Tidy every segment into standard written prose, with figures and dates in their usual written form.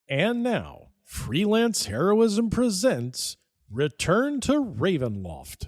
And now, Freelance Heroism presents Return to Ravenloft.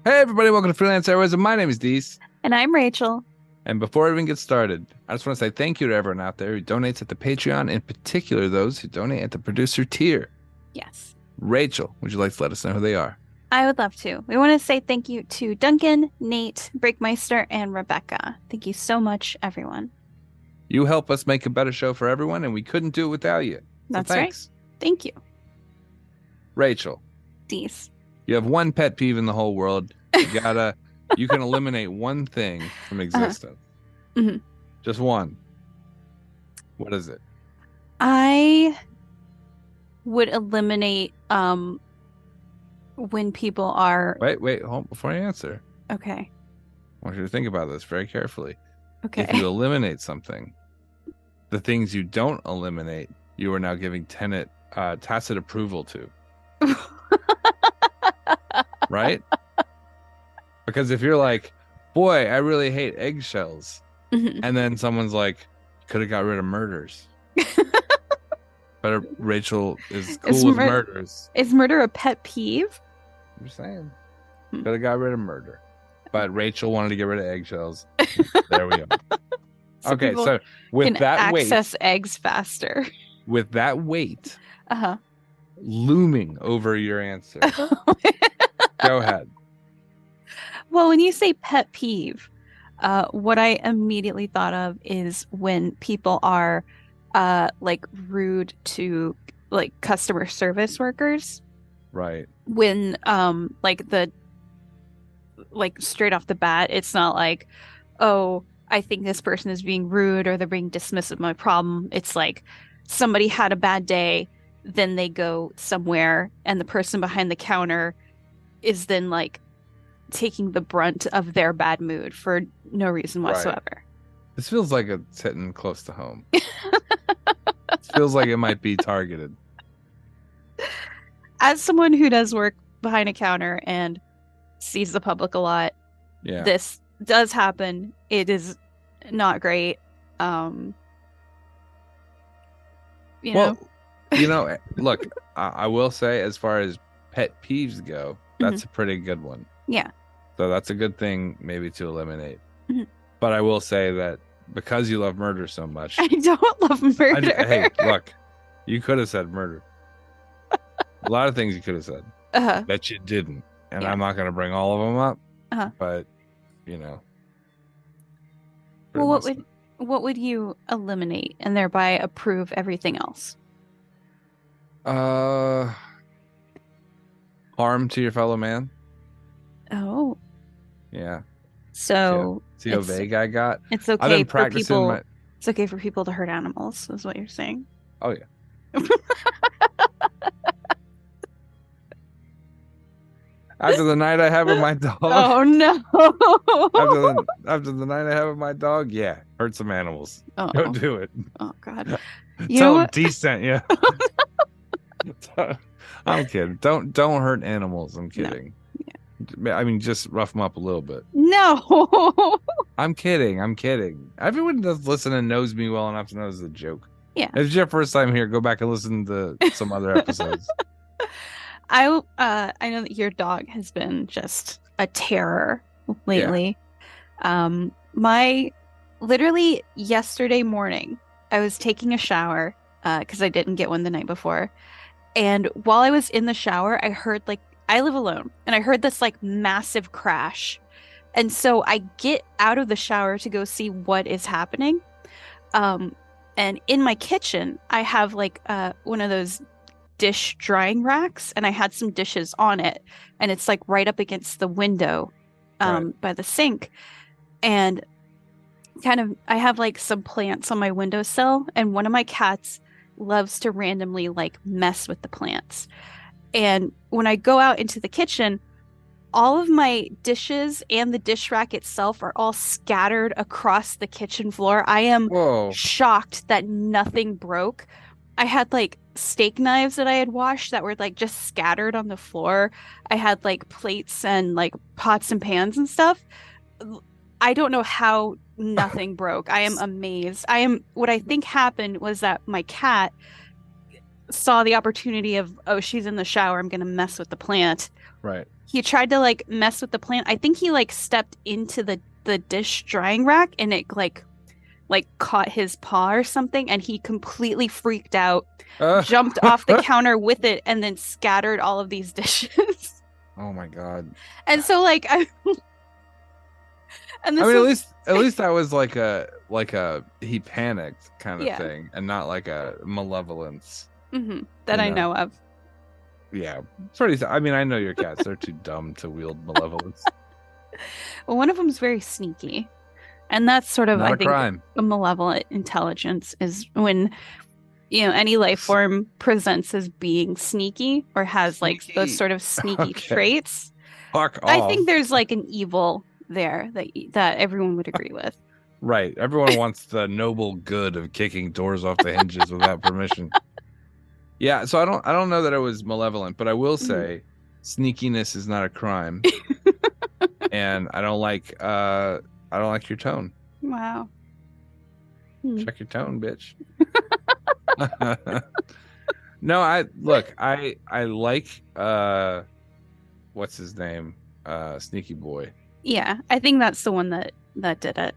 Hey everybody, welcome to Freelance Heroism. My name is Dees. And I'm Rachel. And before we even get started, I just want to say thank you to everyone out there who donates at the Patreon, in particular those who donate at the producer tier. Yes. Rachel, would you like to let us know who they are? I would love to. We want to say thank you to Duncan, Nate, Breakmeister, and Rebecca. Thank you so much, everyone. You help us make a better show for everyone, and we couldn't do it without you. That's thanks. Right. Thank you. Rachel. Dees. You have one pet peeve in the whole world. You can eliminate one thing from existence. Mm-hmm. Just one. What is it? I would eliminate when people are... Wait, hold on before you answer. Okay. I want you to think about this very carefully. Okay. If you eliminate something, the things you don't eliminate, you are now giving tacit approval to. Right? Because if you're like, boy, I really hate eggshells, Mm-hmm. and then someone's like, could have got rid of murders. But Rachel is cool with murders. Is murder a pet peeve? I'm just saying. Could have got rid of murder. But Rachel wanted to get rid of eggshells. There we are. So okay, so with that weight, access eggs faster. With that weight Uh-huh. looming over your answer, go ahead. Well, when you say pet peeve, what I immediately thought of is when people are like rude to like customer service workers. Right. When like straight off the bat, it's not like, oh, I think this person is being rude or they're being dismissive of my problem. It's like somebody had a bad day, then they go somewhere and the person behind the counter is then like taking the brunt of their bad mood for no reason whatsoever. Right. This feels like it's hitting close to home. It feels like it might be targeted. As someone who does work behind a counter and sees the public a lot, this does happen. It is not great. You know, look, I will say, as far as pet peeves go, that's a pretty good one. Yeah. So that's a good thing maybe to eliminate. Mm-hmm. But I will say that because you love murder so much. I don't love murder. Hey, look, you could have said murder. A lot of things you could have said that you didn't. And I'm not going to bring all of them up. But, Well, what would you eliminate and thereby approve everything else? Harm to your fellow man. Oh. Yeah. So see how vague I got? It's okay for people. It's okay for people to hurt animals, is what you're saying. Oh yeah. After the night I have with my dog. Oh no. After the night I have with my dog, yeah, hurt some animals. Oh. Don't do it. Oh God. Tell them decent, yeah. I'm kidding. Don't hurt animals. I'm kidding. No. Yeah. I mean, just rough them up a little bit. No. I'm kidding. Everyone that's listening knows me well enough to know it's a joke. Yeah. If it's your first time here, go back and listen to some other episodes. I know that your dog has been just a terror lately. Yeah. Literally yesterday morning, I was taking a shower because I didn't get one the night before. And while I was in the shower, I heard I live alone and I heard this massive crash. And so I get out of the shower to go see what is happening. And in my kitchen, I have one of those dish drying racks and I had some dishes on it and it's right up against the window by the sink. And I have some plants on my windowsill and one of my cats loves to randomly mess with the plants. And when I go out into the kitchen, all of my dishes and the dish rack itself are all scattered across the kitchen floor. I am shocked that nothing broke. I had steak knives that I had washed that were just scattered on the floor. I had plates and pots and pans and stuff. I don't know how nothing broke. I am amazed. What I think happened was that my cat saw the opportunity of, oh, she's in the shower, I'm gonna mess with the plant. Right. He tried to like mess with the plant. I think he like stepped into the dish drying rack and it like caught his paw or something, and he completely freaked out, jumped off the counter with it, and then scattered all of these dishes. Oh my God. And so like I mean, at least that was like a he panicked kind of thing, and not like a malevolence. That I know of. Yeah, pretty. I mean, I know your cats; they're too dumb to wield malevolence. Well, one of them's very sneaky, and that's sort of, not I a think, crime. a malevolent intelligence is when any life form presents as being sneaky or has like those sort of sneaky traits. Fuck off. I think there's like an evil there that everyone would agree with. Right. Everyone wants the noble good of kicking doors off the hinges without permission. Yeah, so I don't know that it was malevolent, but I will say sneakiness is not a crime. And I don't like your tone. Wow. Check your tone, bitch. No, I like what's his name? Sneaky Boy. Yeah, I think that's the one that did it.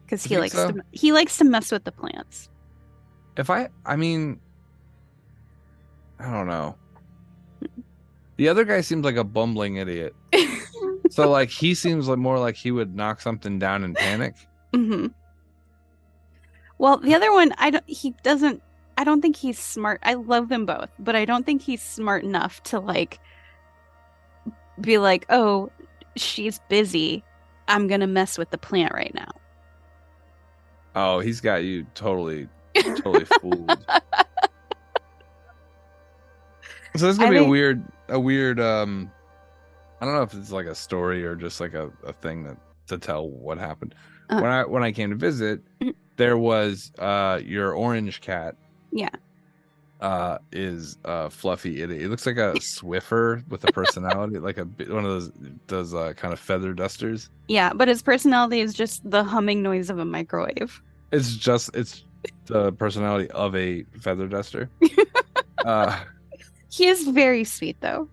Because he likes to mess with the plants. I mean, I don't know. The other guy seems like a bumbling idiot. So like he seems like more like he would knock something down in panic. Well, the other one, I don't think he's smart. I love them both, but I don't think he's smart enough to like be like, oh, she's busy, I'm gonna mess with the plant right now. Oh, he's got you totally fooled. So this is gonna be a weird I don't know if it's like a story or just like a thing to tell what happened. When I came to visit, there was your orange cat. Yeah. Is a fluffy idiot. It looks like a Swiffer with a personality, like one of those kind of feather dusters. Yeah, but his personality is just the humming noise of a microwave. It's the personality of a feather duster. He is very sweet though.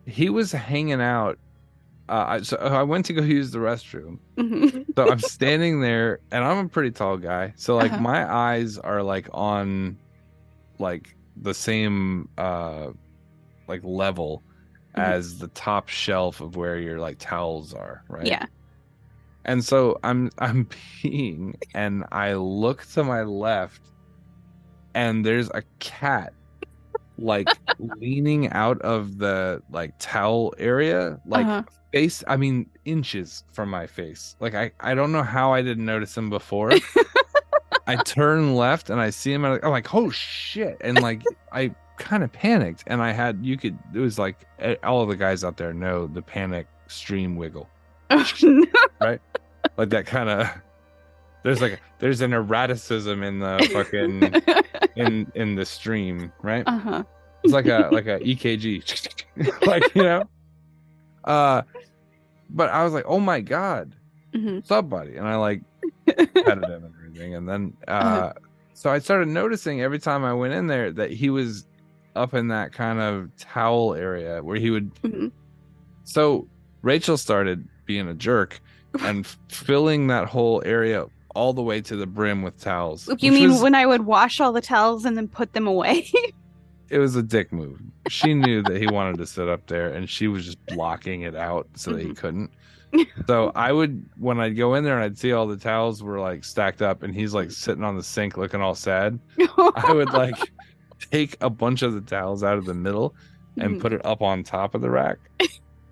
He was hanging out. So I went to go use the restroom. So I'm standing there, and I'm a pretty tall guy. So like my eyes are like on like the same like level as the top shelf of where your like towels are, right? Yeah. And so I'm peeing, and I look to my left, and there's a cat like leaning out of the like towel area, like face, I mean inches from my face. Like I don't know how I didn't notice him before. I turn left and I see him, and I'm like, oh shit. And like I kind of panicked, and it was like all of the guys out there know the panic stream wiggle. Right? Like that kind of there's an erraticism in the fucking in the stream, right? It's like a EKG. Like, you know. But I was like, oh my God. What's up, buddy? And I like petted him and everything. And then so I started noticing every time I went in there that he was up in that kind of towel area where he would So Rachel started being a jerk and filling that whole area all the way to the brim with towels. You mean when I would wash all the towels and then put them away? It was a dick move. She knew that he wanted to sit up there, and she was just blocking it out so that he couldn't. So when I'd go in there and I'd see all the towels were like stacked up, and he's like sitting on the sink looking all sad, I would like take a bunch of the towels out of the middle and put it up on top of the rack.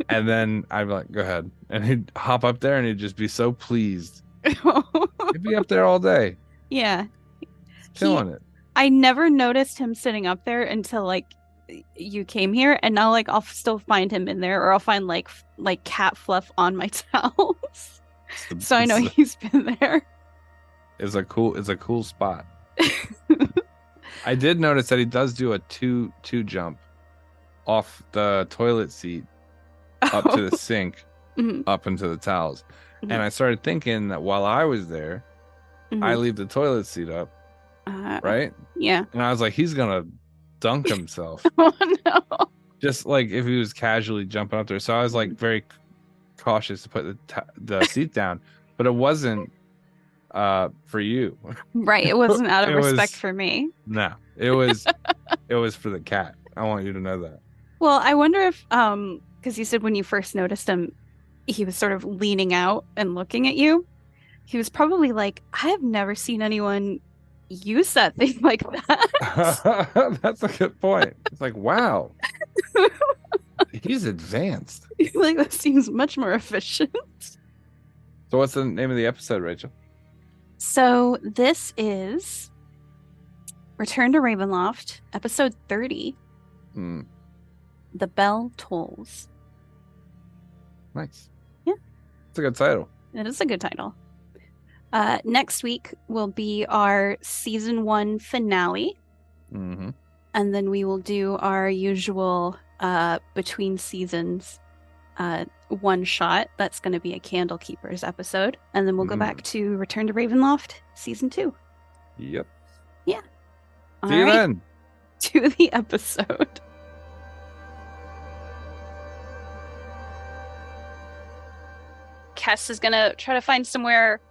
And then I'd be like, go ahead. And he'd hop up there and he'd just be so pleased. He'd be up there all day. Yeah. Killing it. I never noticed him sitting up there until like you came here, and now like I'll still find him in there, or I'll find like cat fluff on my towels. So I know he's been there. It's a cool spot. I did notice that he does do a two jump off the toilet seat up to the sink. Mhm. up into the towels. Mhm. And I started thinking that while I was there, I Mhm. leave the toilet seat up, right? Yeah. And I was like, he's gonna dunk himself, Oh no. just like if he was casually jumping up there. So I was like very cautious to put the seat down, but it wasn't for you. Right. It wasn't out of It respect was for me. no, it was for the cat. I want you to know that. Well, I wonder if because you said when you first noticed him, he was sort of leaning out and looking at you. He was probably like, I have never seen anyone use that thing like that. That's a good point. It's like, wow, he's advanced. Like that seems much more efficient. So what's the name of the episode, Rachel? So this is Return to Ravenloft, episode 30. Hmm. The Bell Tolls. Nice. Yeah. It's a good title. It is a good title. Next week will be our season 1 finale. Mm-hmm. And then we will do our usual between seasons one shot. That's going to be a Candle Keepers episode. And then we'll go back to Return to Ravenloft season 2. Yep. Yeah. See you then. To the episode. Kess is going to try to find somewhere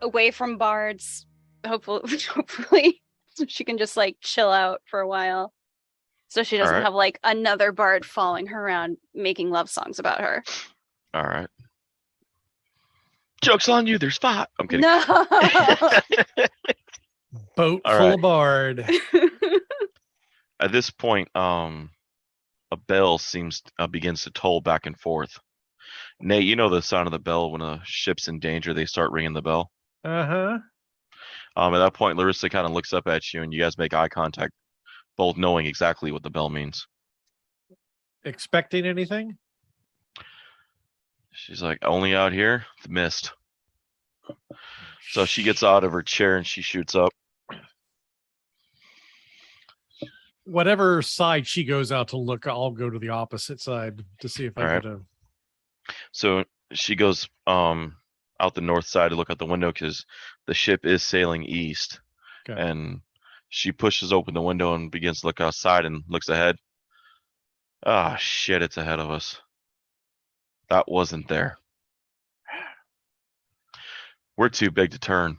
away from bards, hopefully, so she can just like chill out for a while. So she doesn't have like another bard following her around making love songs about her. All right. Joke's on you, there's 5. I'm kidding. No. Boat All full right. of bard. At this point, a bell begins to toll back and forth. Nate, you know the sound of the bell when a ship's in danger, they start ringing the bell. Uh-huh. At that point, Larissa kind of looks up at you and you guys make eye contact, both knowing exactly what the bell means. Expecting anything? She's like, only out here, the mist. So she gets out of her chair and she shoots up. Whatever side she goes out to look, I'll go to the opposite side to see if I All get a... So she goes out the north side to look out the window because the ship is sailing east. Okay. And she pushes open the window and begins to look outside and looks ahead. Ah, shit, it's ahead of us. That wasn't there. We're too big to turn.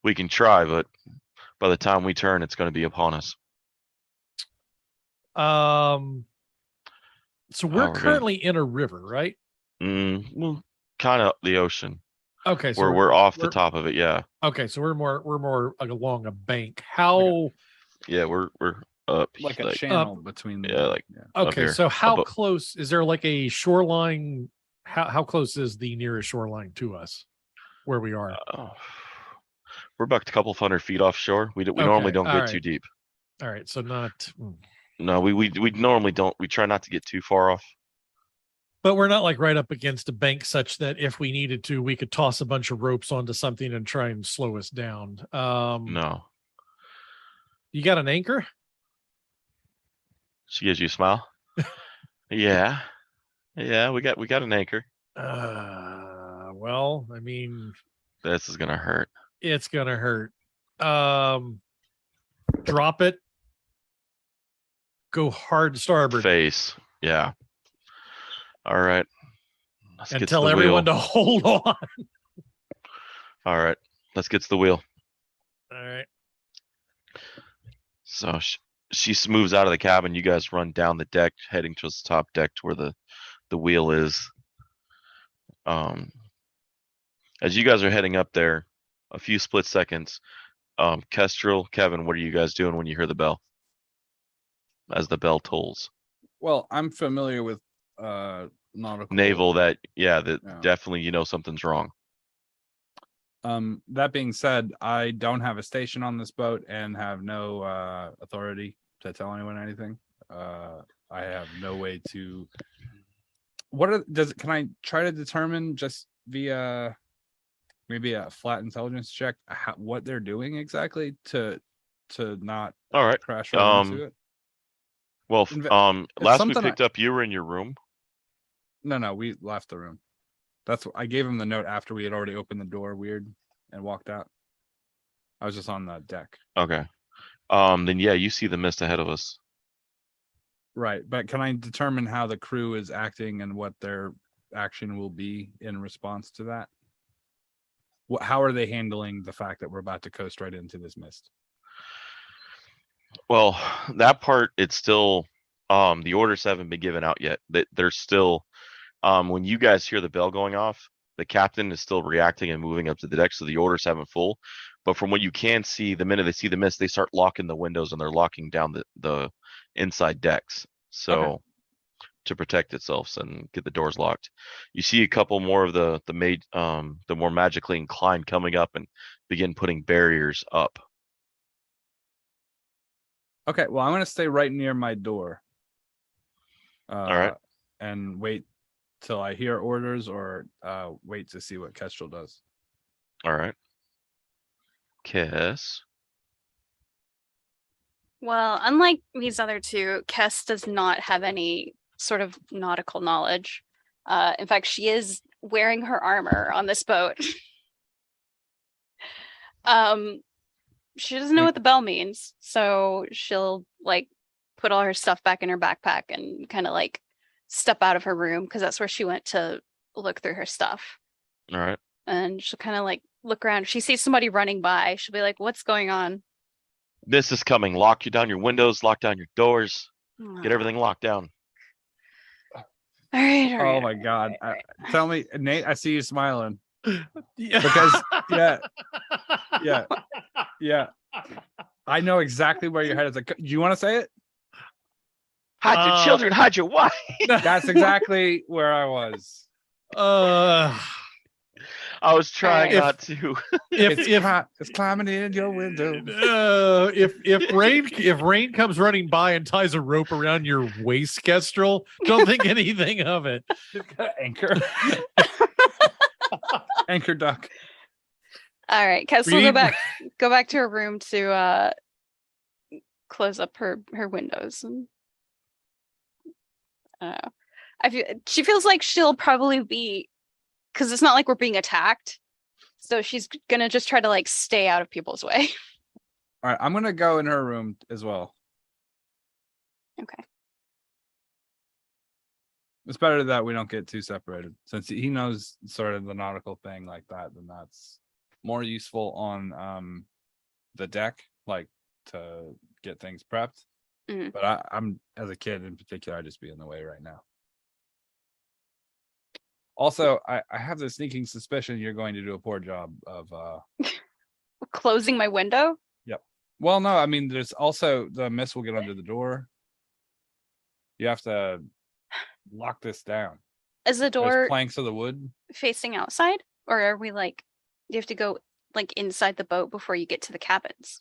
We can try, but by the time we turn, it's going to be upon us. So we're we're currently in a river, right? Well, kind of the ocean. Okay, so We're off the top of it, yeah. Okay, so we're more along a bank. How? Yeah, we're up like a channel between. Okay, so how close is there? Like a shoreline? How close is the nearest shoreline to us, where we are? We're about a couple of 100 feet offshore. We normally don't get too deep. All right, so not. No, we normally don't. We try not to get too far off. But we're not like right up against a bank such that if we needed to, we could toss a bunch of ropes onto something and try and slow us down. No. You got an anchor? She gives you a smile. Yeah, we got an anchor. Well, I mean, this is gonna hurt. It's gonna hurt. Drop it. Go hard starboard. Face. Yeah. All right. And tell everyone to hold on. All right. Let's get to the wheel. All right. So she moves out of the cabin. You guys run down the deck, heading towards the top deck to where the wheel is. As you guys are heading up there, a few split seconds, Kestrel, Kevin, what are you guys doing when you hear the bell? As the bell tolls. Well, I'm familiar with nautical naval. Definitely something's wrong. That being said, I don't have a station on this boat and have no authority to tell anyone anything. I have no way to. Can I try to determine just via maybe a flat intelligence check what they're doing exactly to not crash right into it? Well, last we picked up, you were in your room. No, we left the room. That's I gave him the note after we had already opened the door weird and walked out. I was just on the deck. Okay. Then yeah, you see the mist ahead of us. Right, but can I determine how the crew is acting and what their action will be in response to that? How are they handling the fact that we're about to coast right into this mist? Well, that part, it's still, the orders haven't been given out yet. They're still, when you guys hear the bell going off, the captain is still reacting and moving up to the deck, so the orders haven't full. But from what you can see, the minute they see the mist, they start locking the windows and they're locking down the inside decks. So to protect itself and get the doors locked. You see a couple more of the more magically inclined coming up and begin putting barriers up. Okay, well, I'm going to stay right near my door. All right. And wait till I hear orders or wait to see what Kestrel does. All right. Kess. Well, unlike these other two, Kess does not have any sort of nautical knowledge. In fact, she is wearing her armor on this boat. She doesn't know what the bell means, so she'll like put all her stuff back in her backpack and kind of like step out of her room because that's where she went to look through her stuff. All right. And she'll kind of like look around. If she sees somebody running by, she'll be like, "What's going on?" This is coming. Lock you down your windows, lock down your doors, get everything locked down. All right. Oh my God. Right. Tell me, Nate, I see you smiling. Yeah. Because, yeah. I know exactly where your head is. Do you want to say it? Hide your children, hide your wife. That's exactly where I was. I was trying not to. It's climbing in your window. If Rayne comes running by and ties a rope around your waist, Kestrel, don't think anything of it. Anchor. Anchor duck. All right, Kestrel, go back to her room to close up her windows. She feels like she'll probably be, because it's not like we're being attacked, so she's gonna just try to like stay out of people's way. All right, I'm gonna go in her room as well. Okay. It's better that we don't get too separated, since he knows sort of the nautical thing like that. Then that's more useful on the deck, like to get things prepped. Mm-hmm. But I'm as a kid in particular, I just be in the way right now. Also, I have the sneaking suspicion you're going to do a poor job of closing my window. Yep. Well, no, I mean, there's also the mist will get under the door. You have to lock this down. Is the door there's planks of the wood facing outside, or are we like? You have to go like inside the boat before you get to the cabins.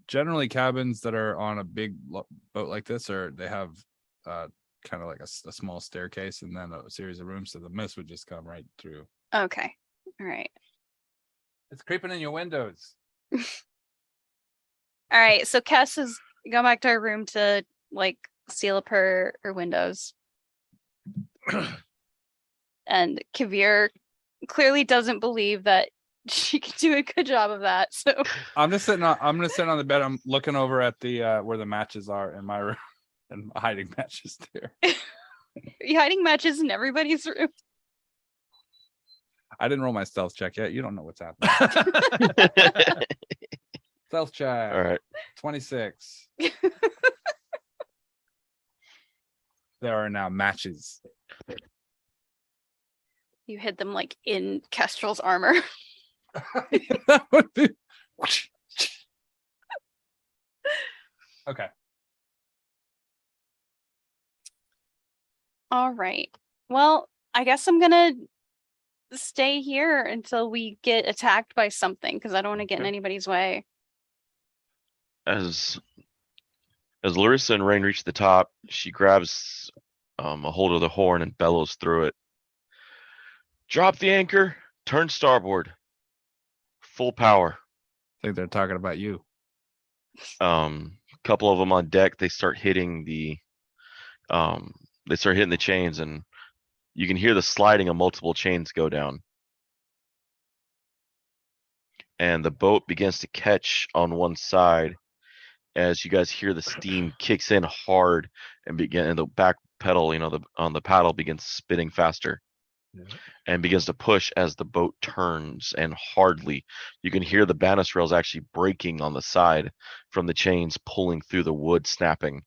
Generally, cabins that are on a big boat like this they have kind of like a small staircase and then a series of rooms, so the mist would just come right through. Okay. All right. It's creeping in your windows. All right. So Cass has gone back to her room to like seal up her windows. And Kaeviir clearly doesn't believe that she can do a good job of that. So I'm gonna sit on the bed. I'm looking over at the where the matches are in my room and hiding matches there. Are you hiding matches in everybody's room? I didn't roll my stealth check yet. You don't know what's happening. Stealth check. All right. 26. There are now matches. You hid them like in Kestrel's armor. That would be... Okay. All right. Well, I guess I'm gonna stay here until we get attacked by something because I don't want to get in anybody's way. As Larissa and Rayne reach the top, she grabs a hold of the horn and bellows through it. Drop the anchor, turn starboard. Full power. I think they're talking about you. Couple of them on deck, they start hitting the chains, and You can hear the sliding of multiple chains go down. And the boat begins to catch on one side as you guys hear the steam kicks in hard and the back pedal, on the paddle begins spinning faster. Yeah. And begins to push as the boat turns, and hardly you can hear the banister rails actually breaking on the side from the chains pulling through the wood, snapping.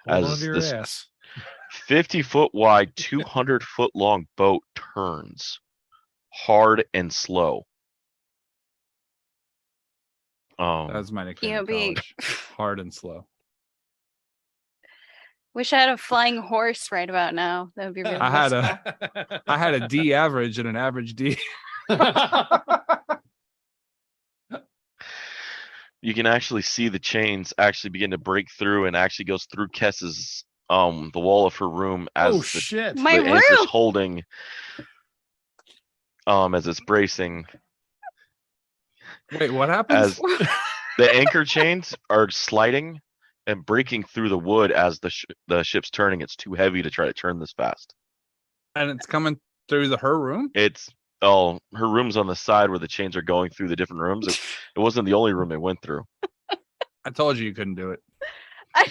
Hold on to your ass. 50-foot wide, 200-foot long boat turns hard and slow. That was my nickname in college. Hard and slow. Wish I had a flying horse right about now. That would be really I had a D average and an average D. You can actually see the chains actually begin to break through, and actually goes through Kess's the wall of her room as my room is holding as it's bracing. Wait, what happens? As the anchor chains are sliding and breaking through the wood as the ship's turning. It's too heavy to try to turn this fast. And it's coming through her room? Her room's on the side where the chains are going through the different rooms. It wasn't the only room it went through. I told you couldn't do it. I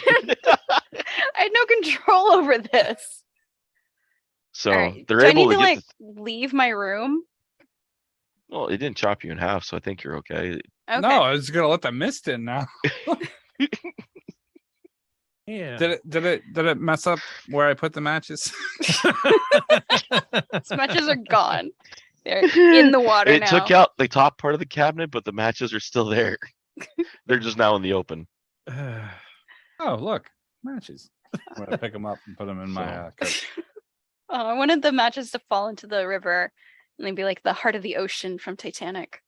had no control over this. So right. they're able to leave my room? Well, it didn't chop you in half, so I think you're okay. No, I was gonna let the mist in now. Yeah. Did it mess up where I put the matches? These matches are gone. They're in the water now. It took out the top part of the cabinet, but the matches are still there. They're just now in the open. Oh, look, matches. I'm gonna pick them up and put them in my coat. Oh, I wanted the matches to fall into the river and they'd be like the heart of the ocean from Titanic.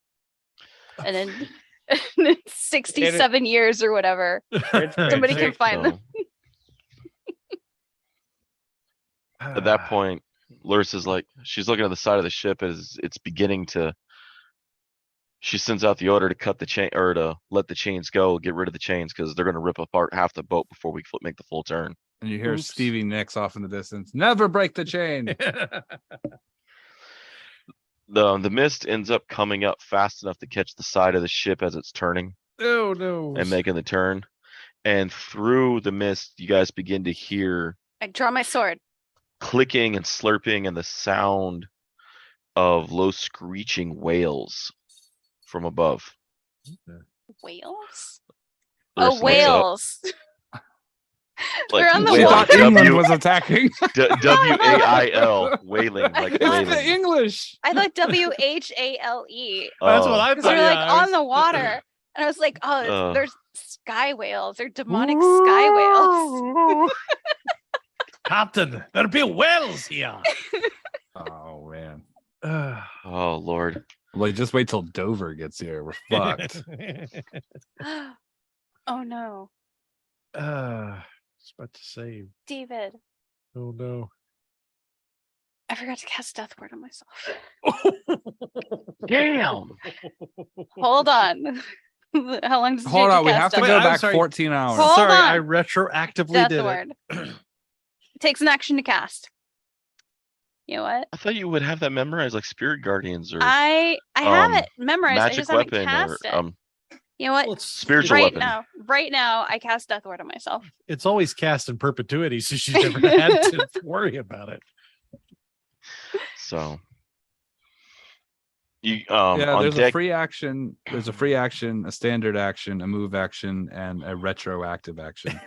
And then 67 years or whatever, somebody can find them. At that point, Lurs is she's looking at the side of the ship as it's beginning to. She sends out the order to cut the chain, or to let the chains go, get rid of the chains, because they're going to rip apart half the boat before we make the full turn. And you hear Stevie Nicks off in the distance. Never break the chain. The mist ends up coming up fast enough to catch the side of the ship as it's turning. Oh no! And making the turn, and through the mist, you guys begin to hear. I draw my sword. Clicking and slurping, and the sound of low screeching wails from above. Whales? There's whales. Like on the she thought England was attacking. WAIL, wailing, like wailing. That's the English. I thought WHALE. That's what I thought. They're on the water, and I was like, there's sky whales. They're demonic sky whales. Captain, there'll be whales here. Oh man. Oh Lord. Well, just wait till Dover gets here. We're fucked. Oh no. I was about to say, David. Oh no. I forgot to cast Death Ward on myself. Damn. Hold on. How long does it Hold on, we have to go back sorry. 14 hours. Hold on. I retroactively Death did Ward. it. It takes an action to cast. You know what? I thought you would have that memorized like Spirit Guardians or I have it memorized. I just haven't Weapon cast it. You know what? Well, it's Spiritual Weapon. Right now, I cast Death Ward on myself. It's always cast in perpetuity, so she's never had to worry about it. So you there's a free action. There's a free action, a standard action, a move action, and a retroactive action.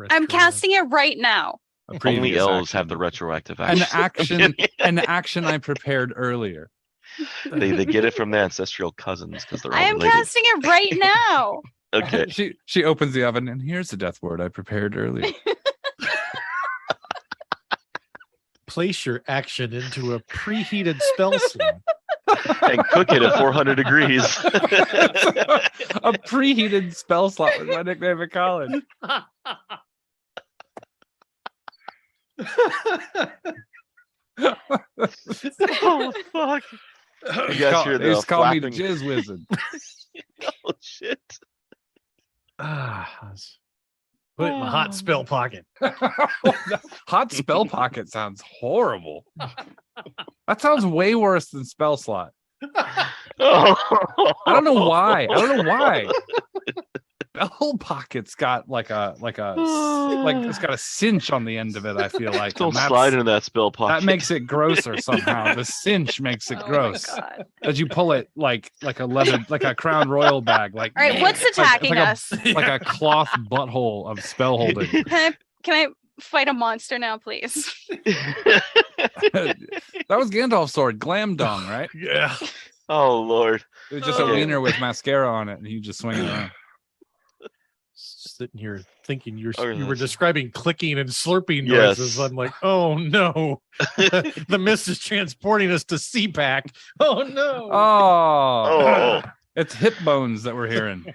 I'm casting it right now. Only elves have the retroactive action. An action I prepared earlier. They get it from their ancestral cousins because they're all related. Casting it right now. Okay. She opens the oven and here's the death word I prepared earlier. Place your action into a preheated spell slot. And cook it at 400 degrees. A preheated spell slot was my nickname in college. Oh fuck! You guys hear the call me the jizz wizard. Oh shit! Put Put it in my hot spell pocket. Hot spell pocket sounds horrible. That sounds way worse than spell slot. I don't know why. Spell pocket's got like it's got a cinch on the end of it. I feel like Don't slide into that spell pocket. That makes it grosser somehow. The cinch makes it gross. As you pull it like a leather, like a Crown Royal bag. Like, all right, what's attacking us? Like a cloth butthole of spell holding. Can I fight a monster now, please? That was Gandalf's sword, Glam Dong, right? Yeah. Oh Lord. It was just a wiener with mascara on it, and you just swing it around. Sitting here thinking you were describing clicking and slurping noises. Yes. I'm like, oh no, the mist is transporting us to CPAC. Oh no. Oh. It's hip bones that we're hearing.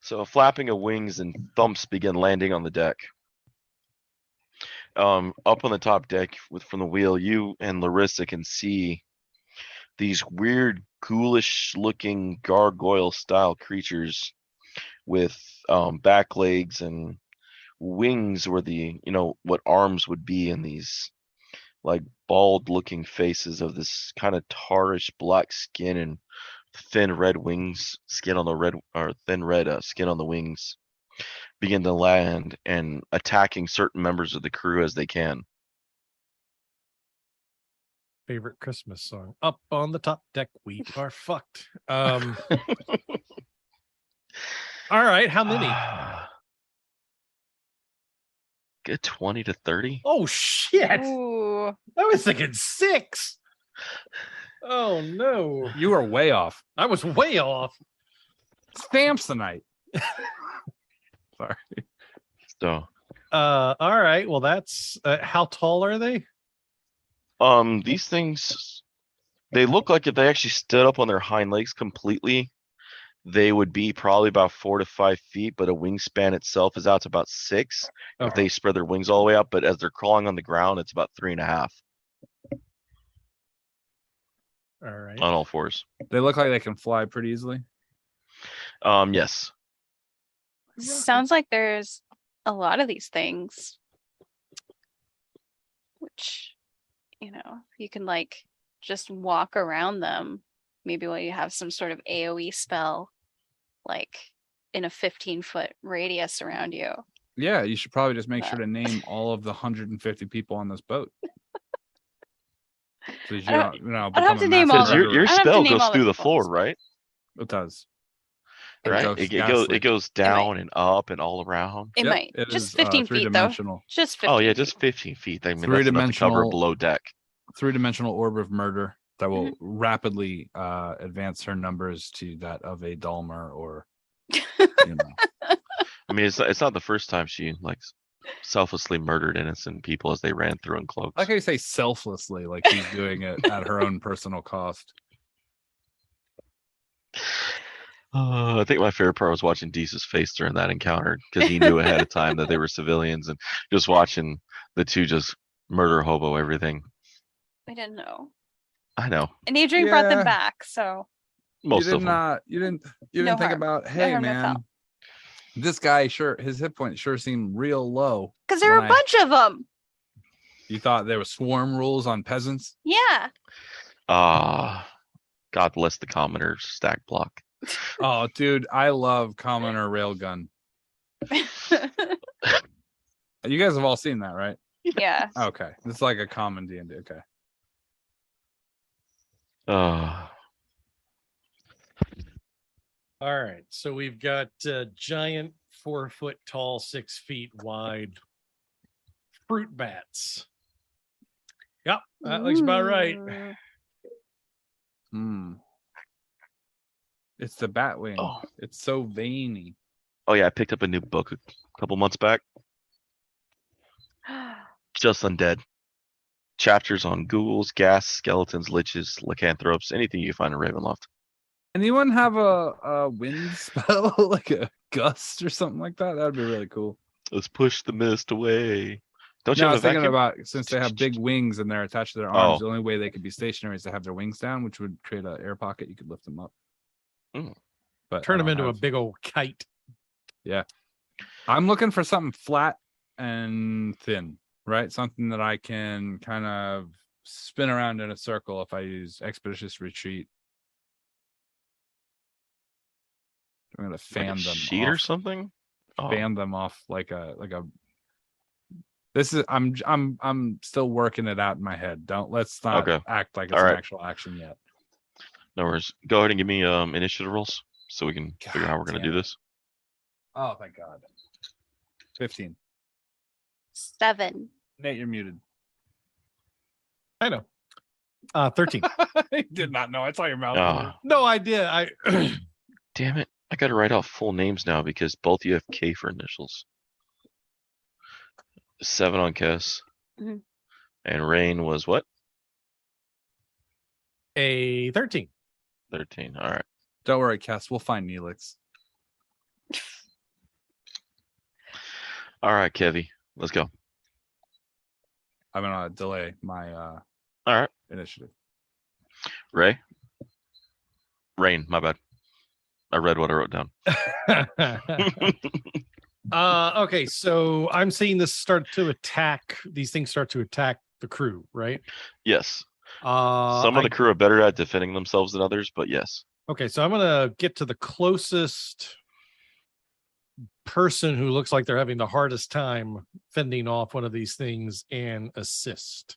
So a flapping of wings and thumps begin landing on the deck. Up on the top deck from the wheel, you and Larissa can see these weird, ghoulish looking gargoyle style creatures with back legs and wings where what arms would be, in these like bald looking faces of this kind of tarish black skin and thin red wings, skin on the wings, begin to land and attacking certain members of the crew as they can. Favorite Christmas song. Up on the top deck, we are fucked. All right, how many? Get 20 to 30. Oh shit! Ooh. I was thinking 6. Oh no, You were way off. I was way off. Samsonite. Sorry. So, all right. Well, that's how tall are they? these things, they look like if they actually stood up on their hind legs completely, they would be probably about 4 to 5 feet, but a wingspan itself is out to about 6 if they spread their wings all the way up. But as they're crawling on the ground, it's about 3.5. All right. On all fours. They look like they can fly pretty easily. Yes. Sounds like there's a lot of these things, which, you can like just walk around them. Maybe while you have some sort of AoE spell, like in a 15-foot radius around you. Yeah, you should probably just make sure to name all of the 150 people on this boat. So you don't have to name all. Your spell goes through the floor, right? It does. Right. It goes down and up and all around. It might. Just 15 feet though. Just 15 feet. Just 15 feet. I mean, that's enough to cover below deck. 3-dimensional orb of murder that will rapidly advance her numbers to that of a Dalmar or. I mean, it's not the first time she selflessly murdered innocent people as they ran through in cloaks. I like how you say selflessly, like she's doing it at her own personal cost. I think my favorite part was watching Deese's face during that encounter, because he knew ahead of time that they were civilians, and just watching the two just murder hobo everything. I didn't know. I know. And Adrian brought them back, so most of them. You didn't think about, hey man, this guy his hit points sure seem real low. Because there were a bunch of them. You thought there were swarm rules on peasants? Yeah. God bless the commoner stack block. Oh, dude, I love commoner railgun. You guys have all seen that, right? Yeah. Okay, it's like a common D&D. Okay. All right, so we've got giant 4 foot tall, 6 feet wide fruit bats. Yep, that looks about right. It's the Batwing. Oh. It's so veiny. Oh yeah, I picked up a new book a couple months back. Just Undead. Chapters on ghouls, ghast, skeletons, liches, lycanthropes, anything you find in Ravenloft. Anyone have a wind spell, like a gust or something like that? That would be really cool. Let's push the mist away. Don't you I have was a thinking vacuum? about, since they have big wings and they're attached to their arms, the only way they could be stationary is to have their wings down, which would create an air pocket. You could lift them up. But turn them into a big old kite. Yeah. I'm looking for something flat and thin, right? Something that I can kind of spin around in a circle if I use Expeditious Retreat. I'm gonna Like fan a them sheet off. or something? Oh, Fan them off like a. This is I'm still working it out in my head. Let's not Okay. act like it's All an right. actual action yet. No worries. Go ahead and give me initiative rolls so we can figure out how we're gonna damn do it. this. Oh, thank God. 15. 7. Nate, you're muted. I know. 13. I did not know. I saw your mouth move. No, I did. I Damn it. I gotta write out full names now because both you have K for initials. 7 on Kess. Mhm. And Rain was what? a 13. 13. All right. Don't worry, Cass. We'll find Neelix. All right, Kevy. Let's go. I'm gonna delay my All right. initiative. Ray? Rain, my bad. I read what I wrote down. Okay, so I'm seeing this start to attack. These things start to attack the crew, right? Yes. Some Some of the crew are better at defending themselves than others, but yes. Okay, so I'm gonna get to the closest person who looks like they're having the hardest time fending off one of these things and assist.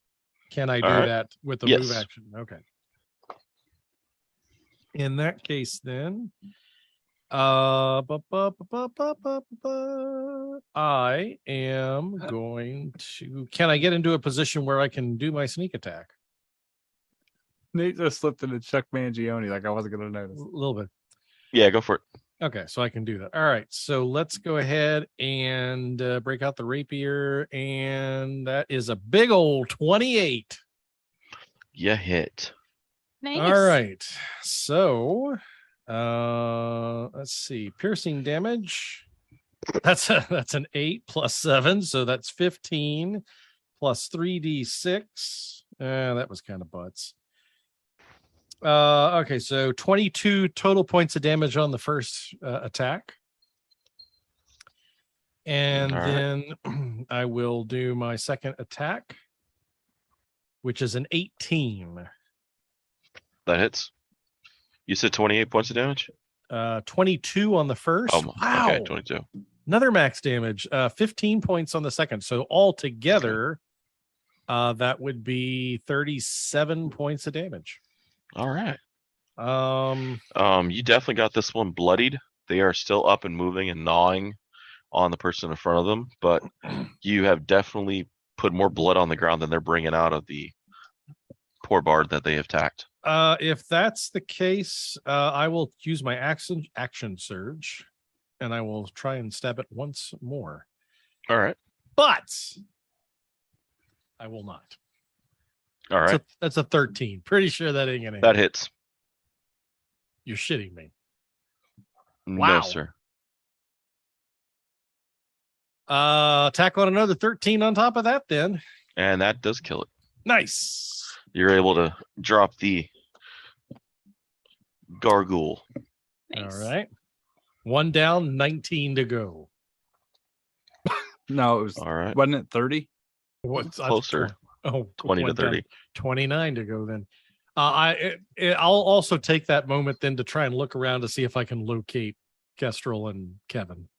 Can I do All right. that with the Yes. move action? Okay. In that case, then, I am going to. Can I get into a position where I can do my sneak attack? Nate just slipped into Chuck Mangione like I wasn't gonna notice. A little bit. Yeah, go for it. Okay, so I can do that. All right, so let's go ahead and break out the rapier, and that is a big old 28. You hit. Nice. All right, so let's see, piercing damage. That's an 8 plus 7, so that's 15 plus 3d6. That was kind of butts. Okay, so 22 total points of damage on the first attack. And All right. then I will do my second attack, which is an 18. That hits. You said 28 points of damage? 22 on the first. Oh, Wow. okay, 22. Another max damage. 15 points on the second. So altogether, that would be 37 points of damage. All right. Um, You definitely got this one bloodied. They are still up and moving and gnawing on the person in front of them, but you have definitely put more blood on the ground than they're bringing out of the poor bard that they have attacked. If that's the case, I will use my action surge, and I will try and stab it once more. All right. But I will not. All right. That's a 13. Pretty sure that ain't gonna hit. That hits. You're shitting me. No, Wow. sir. Tack on another 13 on top of that, then. And that does kill it. Nice. You're able to drop the gargoyle. Nice. All right. 1 down, 19 to go. No, it was All right. wasn't it 30? What's Closer. 20 to went down 30. 29 to go then. I'll also take that moment then to try and look around to see if I can locate Kestrel and Kevin.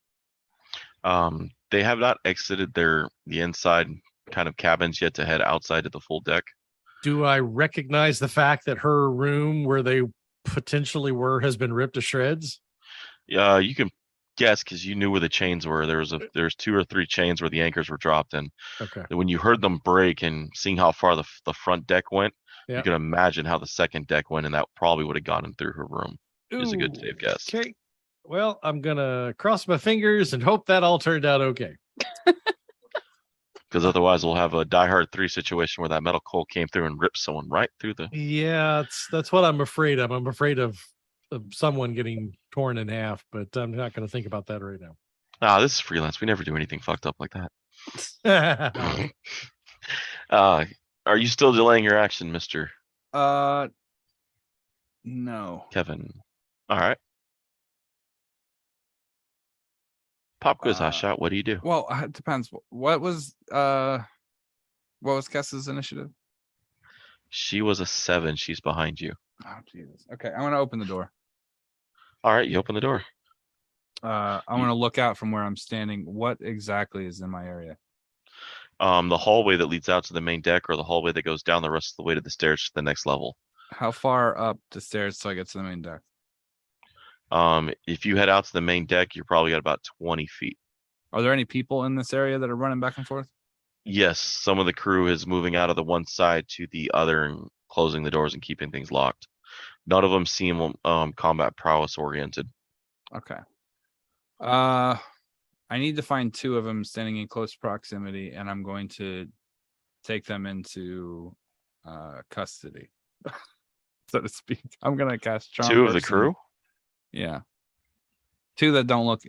They have not exited the inside kind of cabins yet to head outside to the full deck. Do I recognize the fact that her room where they potentially were has been ripped to shreds? You can guess because you knew where the chains were. There's 2 or 3 chains where the anchors were dropped, and Okay. when you heard them break and seeing how far the front deck went, Yeah. you can imagine how the second deck went, and that probably would have gotten through her room. Is a good safe guess. Okay. Well, I'm gonna cross my fingers and hope that all turned out okay. Because otherwise, we'll have a Die Hard 3 situation where that metal coal came through and ripped someone right through the. Yeah, that's what I'm afraid of. I'm afraid of someone getting torn in half, but I'm not going to think about that right now. This is freelance. We never do anything fucked up like that. Are you still delaying your action, Mr. No. Kevin? All right. Pop quiz, hot shot. What do you do? Well, it depends. What was Kess's initiative? She was a 7. She's behind you. Oh Jesus. Okay, I'm gonna open the door. All right, you open the door. I'm gonna look out from where I'm standing. What exactly is in my area? The hallway that leads out to the main deck, or the hallway that goes down the rest of the way to the stairs to the next level. How far up the stairs till I get to the main deck? If you head out to the main deck, you're probably at about 20 feet. Are there any people in this area that are running back and forth? Yes, some of the crew is moving out of the one side to the other and closing the doors and keeping things locked. None of them seem combat prowess oriented. Okay. I need to find 2 of them standing in close proximity, and I'm going to take them into custody, so to speak. I'm gonna cast Charm 2 of the Person. crew? Yeah. 2 that don't look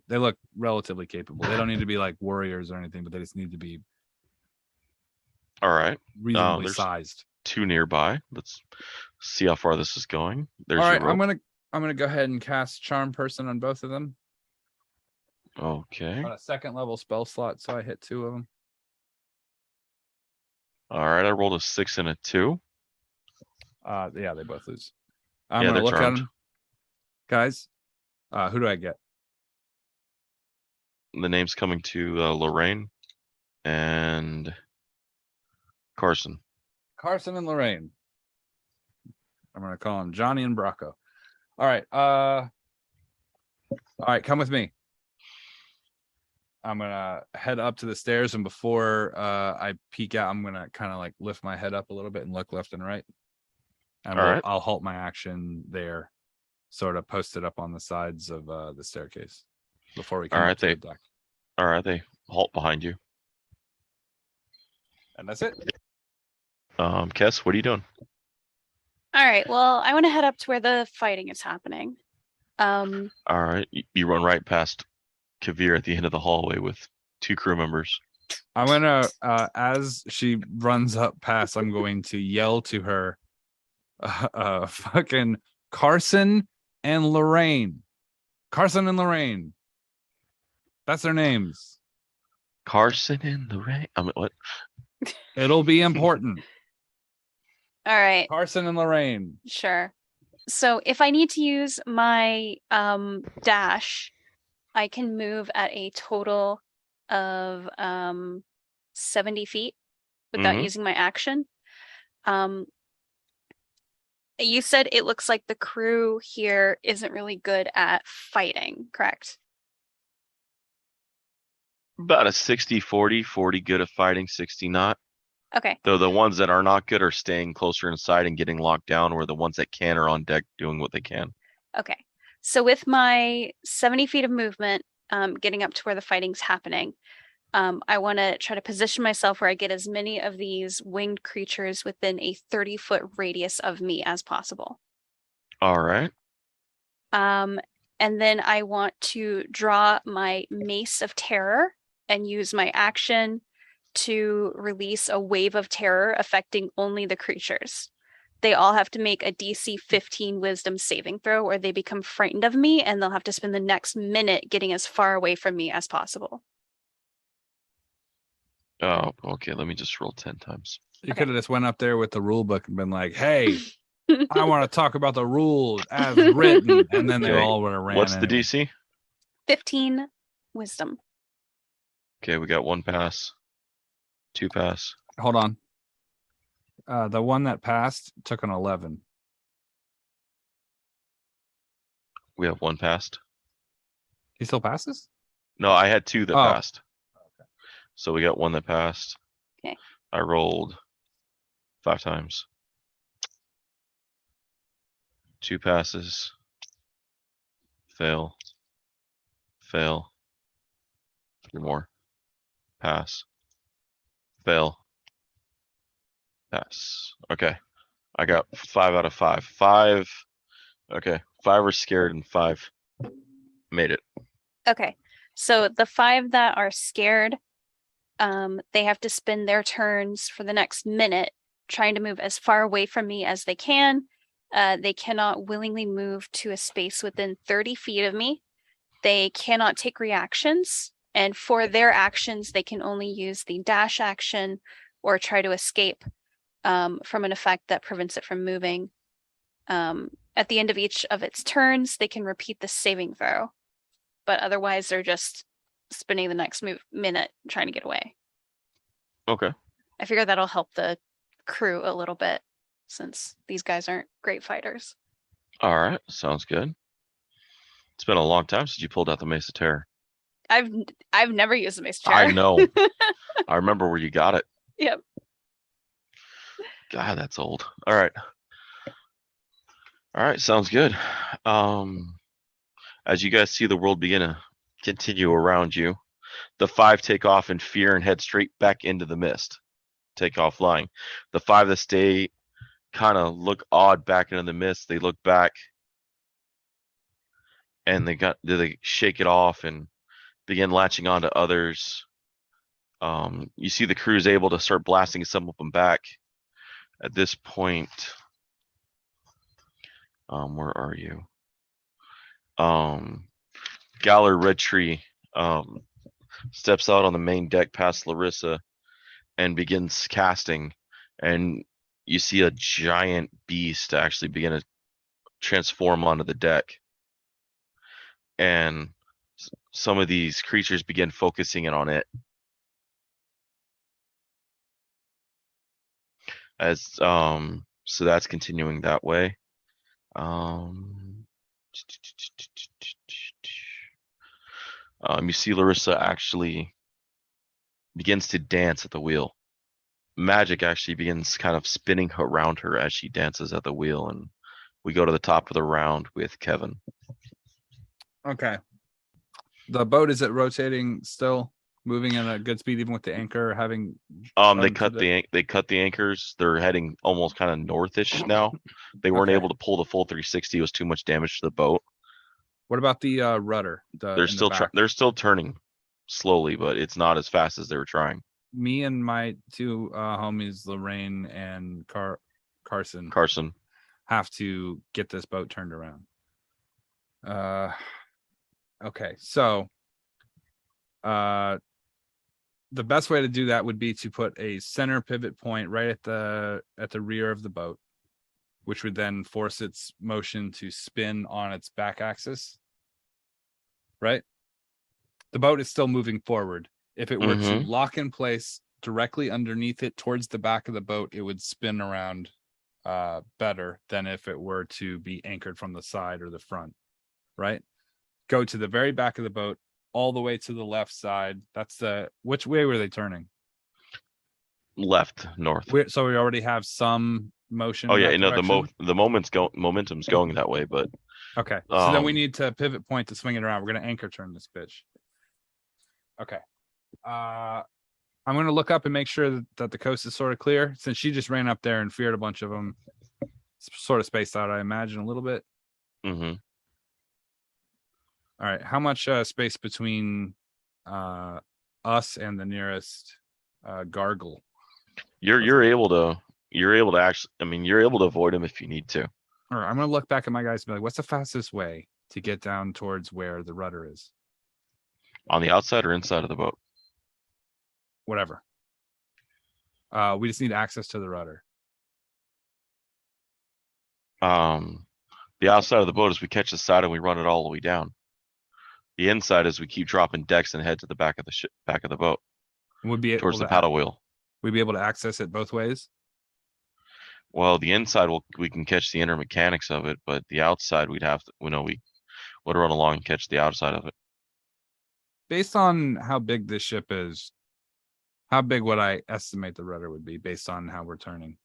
they look relatively capable. They don't need to be like warriors or anything, but they just need to be All right. reasonably there's sized. 2 nearby. Let's see how far this is going. There's All right, your rope. I'm gonna go ahead and cast Charm Person on both of them Okay. on a 2nd level spell slot, so I hit 2 of them. All right, I rolled a 6 and a 2. Yeah, they both lose. I'm Yeah, gonna they're look charmed. at them, guys. Who do I get? The name's coming to Lorraine and Carson. Carson and Lorraine. I'm gonna call them Johnny and Bracco. All right. All right, come with me. I'm gonna head up to the stairs, and before I peek out, I'm gonna kind of like lift my head up a little bit and look left and right. And All right. I'll halt my action there, sort of post it up on the sides of the staircase before we come All right, up to the deck. All right, they halt behind you. And that's it. Kess, what are you doing? All right. Well, I want to head up to where the fighting is happening. All right, you run right past Kaeviir at the end of the hallway with 2 crew members. I'm gonna, as she runs up past, I'm going to yell to her, fucking Carson and Lorraine. Carson and Lorraine. That's their names. Carson and Lorraine. I mean, what? It'll be important. All right. Carson and Lorraine. Sure. So if I need to use my dash, I can move at a total of 70 feet without Mhm. using my action. You said it looks like the crew here isn't really good at fighting, correct? About a 60-40, 40 good at fighting, 60 not. Okay. Though the ones that are not good are staying closer inside and getting locked down, where the ones that can are on deck doing what they can. Okay. So with my 70 feet of movement, getting up to where the fighting's happening, I want to try to position myself where I get as many of these winged creatures within a 30-foot radius of me as possible. All right. And then I want to draw my Mace of Terror and use my action to release a wave of terror affecting only the creatures. They all have to make a DC 15 Wisdom saving throw, or they become frightened of me, and they'll have to spend the next minute getting as far away from me as possible. Oh, okay. Let me just roll 10 times. You Okay. could have just went up there with the rule book and been like, "Hey, I want to talk about the rules as written," and then they Okay, all would have ran. What's the anyway. DC? 15 Wisdom. Okay, we got 1 pass, 2 pass. Hold on. The one that passed took an 11. We have 1 passed. He still passes? No, I had 2 that Oh. passed. So we got 1 that passed. Okay. I rolled 5 times. 2 passes. Fail. Fail. 3 more. Pass. Fail. Pass. Okay. I got 5 out of 5. 5. Okay. 5 are scared and 5 made it. Okay. So the 5 that are scared, they have to spend their turns for the next minute trying to move as far away from me as they can. They cannot willingly move to a space within 30 feet of me. they cannot take reactions, and for their actions, they can only use the dash action or try to escape from an effect that prevents it from moving. At the end of each of its turns, they can repeat the saving throw, but otherwise they're just spending the next minute trying to get away. Okay. I figure that'll help the crew a little bit since these guys aren't great fighters. All right. Sounds good. It's been a long time since you pulled out the Mace of Terror. I've never used a mace chair. I know. I remember where you got it. Yep. God, that's old. All right. All right. Sounds good. As you guys see the world begin to continue around you, the 5 take off in fear and head straight back into the mist. Take off flying. The 5 that stay kind of look odd back into the mist. They look back and they shake it off and begin latching on to others. You see the crew is able to start blasting some of them back. At this point, where are you? Galler Red Tree steps out on the main deck past Larissa and begins casting, and you see a giant beast actually begin to transform onto the deck, and some of these creatures begin focusing in on it as so that's continuing that way. You see Larissa actually begins to dance at the wheel. Magic actually begins kind of spinning around her as she dances at the wheel, and we go to the top of the round with Kevin. Okay. The boat, is it rotating still, moving at a good speed even with the anchor having They cut the anchors. They're heading almost kind of northish now. They weren't able to pull the full 360. It was too much damage to the boat. What about the rudder? They're still turning slowly, but it's not as fast as they were trying. Me and my 2 homies, Lorraine and Carson, have to get this boat turned around. Okay, so the best way to do that would be to put a center pivot point right at the rear of the boat, which would then force its motion to spin on its back axis. Right? The boat is still moving forward. If it were to lock in place directly underneath it towards the back of the boat, it would spin around better than if it were to be anchored from the side or the front. Right? Go to the very back of the boat, all the way to the left side. Which way were they turning? Left, north. So we already have some motion. Oh yeah, the momentum's going that way, but okay. So then we need to pivot point to swing it around. We're gonna anchor turn this bitch. Okay. I'm gonna look up and make sure that the coast is sort of clear, since she just ran up there and feared a bunch of them. Sort of spaced out, I imagine, a little bit. Mm-hmm. All right. How much space between us and the nearest gargle? You're able to actually. I mean, you're able to avoid him if you need to. All right. I'm gonna look back at my guys and be like, "What's the fastest way to get down towards where the rudder is?" On the outside or inside of the boat? Whatever. We just need access to the rudder. The outside of the boat is we catch the side and we run it all the way down. The inside is we keep dropping decks and head to the back of the back of the boat. Would be towards the paddle wheel. We'd be able to access it both ways. Well, the inside we can catch the inner mechanics of it, but the outside we'd have to. We would run along and catch the outside of it. Based on how big this ship is, how big would I estimate the rudder would be based on how we're turning?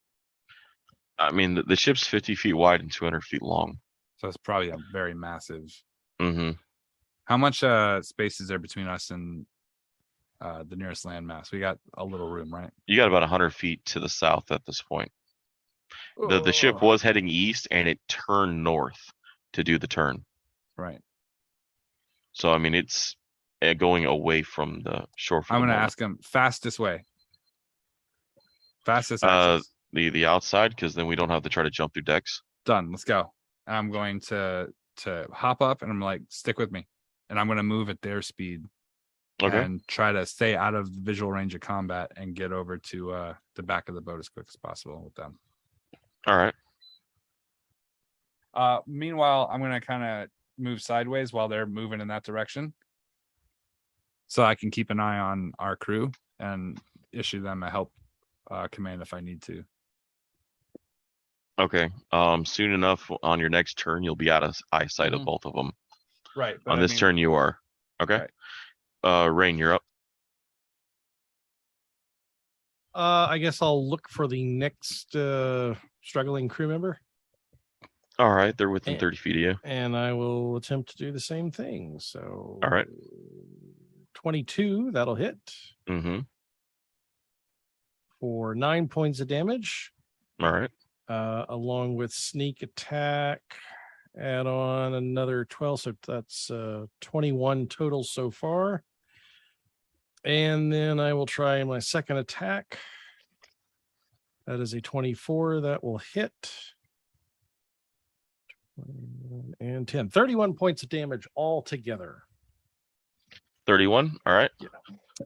I mean, the ship's 50 feet wide and 200 feet long. So it's probably a very massive. Mm-hmm. How much space is there between us and the nearest landmass? We got a little room, right? You got about 100 feet to the south at this point. The ship was heading east and it turned north to do the turn. Right. So, I mean, it's going away from the shore. I'm going to ask him fastest way. Fastest access. The outside, because then we don't have to try to jump through decks. Done. Let's go. I'm going to hop up and I'm like, stick with me. and I'm going to move at their speed Okay. and try to stay out of visual range of combat and get over to the back of the boat as quick as possible with them. All right. Meanwhile, I'm going to kind of move sideways while they're moving in that direction, so I can keep an eye on our crew and issue them a help command if I need to. Okay. Soon enough on your next turn, you'll be out of eyesight of Mhm. both of them. Right. On this turn, you are. Okay. Right. Rayne, you're up. I guess I'll look for the next struggling crew member, All right. They're within Eh. 30 feet of you. and I will attempt to do the same thing. So, All right. 22, that'll hit Mm-hmm. for 9 points of damage, All right. along with sneak attack. Add on another 12, so that's 21 total so far. And then I will try my second attack. That is a 24. That will hit. And 10. 31 points of damage altogether. 31. All right. Yeah.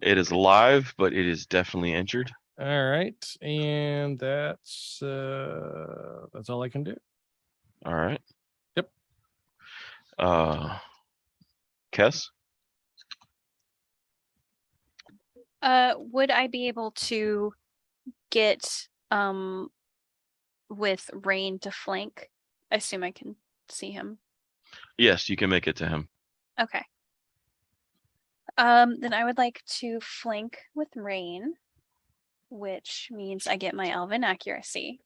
It is alive, but it is definitely injured. All right. And that's all I can do. All right. Yep. Kess? Would I be able to get with Rayne to flank? I assume I can see him. Yes, you can make it to him. Okay. Then I would like to flank with Rayne, which means I get my elven accuracy.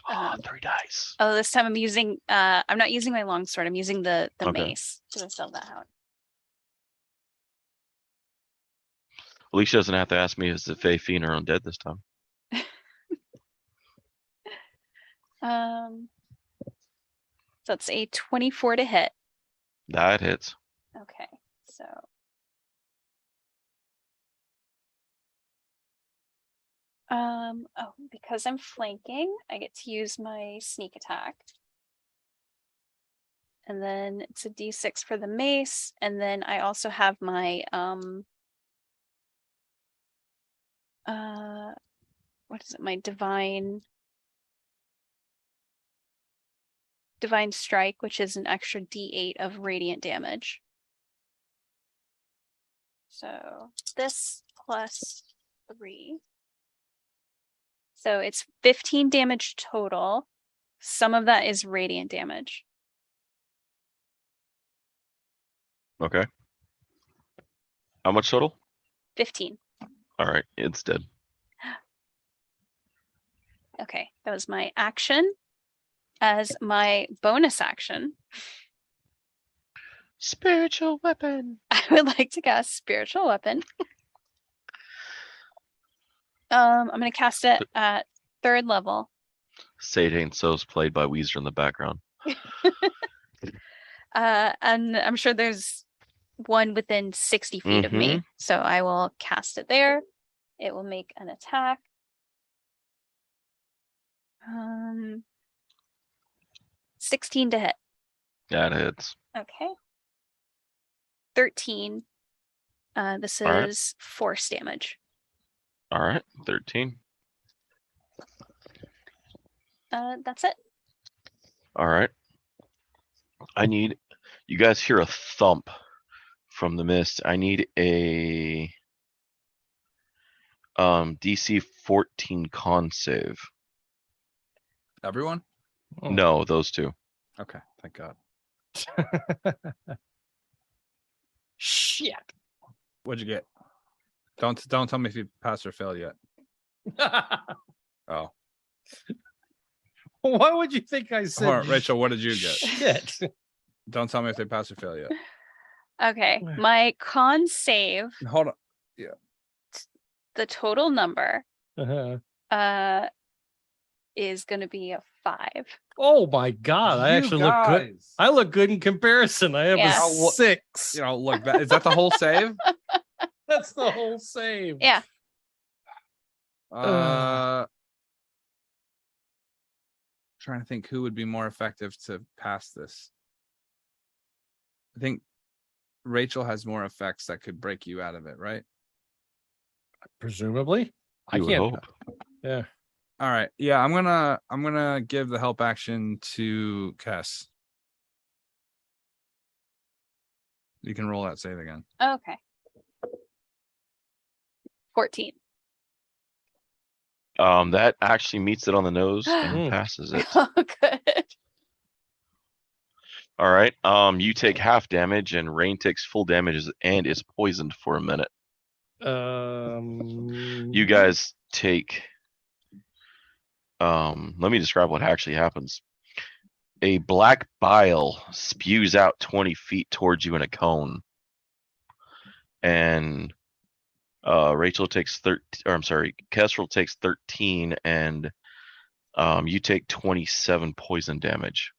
Oh, 3 dice. Oh, this time I'm using I'm not using my longsword, I'm using the Okay. mace to sell that out. Alicia doesn't have to ask me is the Fae Fiend or undead this time. So it's a 24 to hit. That hits. Okay, so because I'm flanking, I get to use my sneak attack. And then it's a d6 for the mace, and then I also have my what is it? My divine strike, which is an extra d8 of radiant damage. So this plus 3. So it's 15 damage total. Some of that is radiant damage. Okay. How much total? 15. All right. It's dead. Okay, that was my action. As my bonus action, Spiritual weapon. I would like to cast Spiritual Weapon. I'm going to cast it at 3rd level. Sage Ain't So's played by Weezer in the background. And I'm sure there's one within 60 feet of me. So I will cast it there. It will make an attack. 16 to hit. That hits. Okay. 13. This All right. is force damage. All right. 13. That's it. All right. I need, you guys hear a thump from the mist. I need a DC 14 con save. Everyone? Oh. No, those two. Okay, thank God. Shit. What'd you get? Don't tell me if you passed or failed yet. Oh. Why would you think I said All right, Rachel, what did you get? shit? Don't tell me if they passed or failed yet. Okay. My con save, Hold on. the total number, Uh-huh. is going to be a 5. Oh my God. I You actually look good. guys. I look good in comparison. I have Yeah. a 6. You know, look, is that the whole save? That's the whole save. Yeah. Trying to think who would be more effective to pass this. I think Rachel has more effects that could break you out of it, right? Presumably. I You would can't. hope. Yeah. All right. Yeah, I'm gonna give the help action to Kess. You can roll that save again. Okay. 14. That actually meets it on the nose and Hmm. passes it. Oh, good. All right. You take half damage, and Rain takes full damage and is poisoned for a minute. You guys take. Let me describe what actually happens. A black bile spews out 20 feet towards you in a cone, and Rachel takes 13. Or I'm sorry, Kestrel takes 13, and you take 27 poison damage.